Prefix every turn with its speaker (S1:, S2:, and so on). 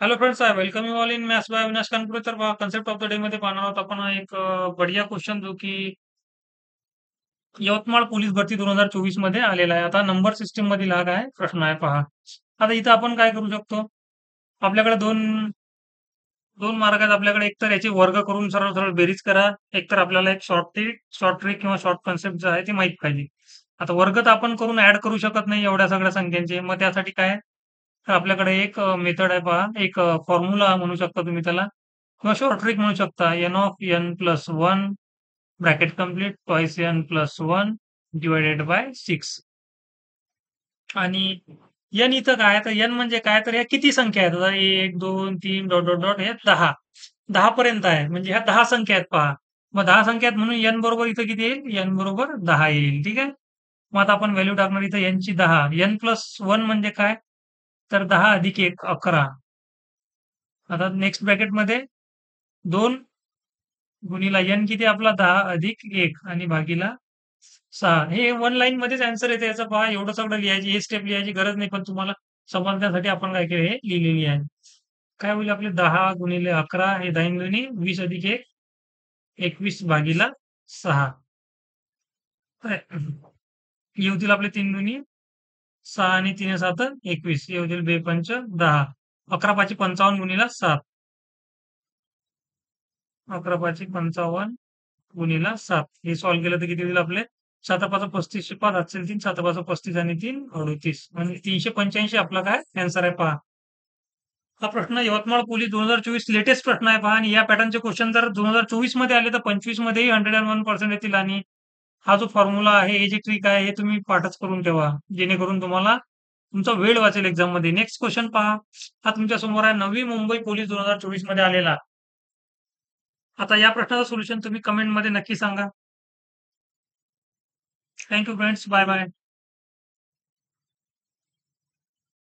S1: Hello friends, I welcome you all in maths by Avinash Kanpure. तर concept of the day मध्ये पाहणार आहोत आपण एक बढिया क्वेश्चन जो की यवतमाळ पोलीस भरती 2024 मध्ये आलेला आहे. आता नंबर सिस्टीम मधील हा काय प्रश्न आहे पहा. आता इथं आपण काय करू शकतो. आपल्याकडे दोन दोन मार्ग आहेत. आपल्याकडे एक तर याची वर्ग करून सरळ सरळ बेरीज करा. एक तर आपल्याला एक शॉर्ट ट्रिक किंवा शॉर्ट कन्सेप्ट जो आहे ते माहित पाहिजे. आता वर्ग तर आपण करून ऍड करू शकत नाही एवढ्या सगळ्या संख्यांचे. मग त्यासाठी काय, तर आपल्याकडे एक मेथड आहे पहा. एक फॉर्म्युला म्हणू शकता तुम्ही त्याला, किंवा शॉर्ट ट्रिक म्हणू शकता. N of N plus one bracket complete twice N plus one divided by six. आणि एन इथं काय, तर एन म्हणजे काय, तर ह्या किती संख्या आहेत. आता एक दोन तीन डॉट डॉट डॉट हे 10 पर्यंत आहे, म्हणजे ह्या 10 संख्या आहेत पहा. मग 10 संख्या आहेत म्हणून एन बरोबर इथं किती येईल, एन बरोबर 10 येईल. ठीक आहे. मग आता आपण व्हॅल्यू टाकणार इथं एनची 10. एन प्लस वन म्हणजे काय, तर 10 अधिक 1 11. आता नेक्स्ट ब्रॅकेटमध्ये 2 गुणीला एन किती आपला 10 अधिक 1 आणि भागीला 6. हे वन लाईन मध्येच आन्सर येते याचा पहा. एवढं सगळं लिहायची, हे स्टेप लिहायची गरज नाही, पण तुम्हाला समजण्यासाठी आपण काय केलं, हे लिहिलेली आहे. काय होईल आपले 10 गुणिले 11, हे 10 दुनी 20 अधिक 1 21 भागीला 6. काय? हे होतील आपले 3 दुनी 6 आणि 3 7 21. हे होतील 2 पंच 10. 11 5 55 गुणीला 7. 11 5 55 गुणीला 7. हे सॉल्व्ह केलं तर किती होईल आपले, 7 5 35 असेल 3, 7 5 35 आणि 3 38, म्हणजे 385 आपला काय आन्सर आहे पहा. हा प्रश्न यवतमाळ पोलीस 2024 लेटेस्ट प्रश्न आहे पहा. आणि या पॅटर्नचे क्वेश्चन जर 2024 मध्ये आले तर 25 मध्येही 101% येतील. आणि हा जो फॉर्म्युला आहे, ही जी ट्रिक आहे, हे तुम्ही पाठच करून ठेवा, जेणेकरून तुम्हाला तुमचा वेळ वाचेल एक्झाम मध्ये. नेक्स्ट क्वेश्चन पहा. हा तुमच्या समोर आहे, नवी मुंबई पोलीस 2024 मध्ये आलेला. आता या प्रश्नाचं सोल्युशन तुम्ही कमेंट मध्ये नक्की सांगा. Thank you friends, bye bye.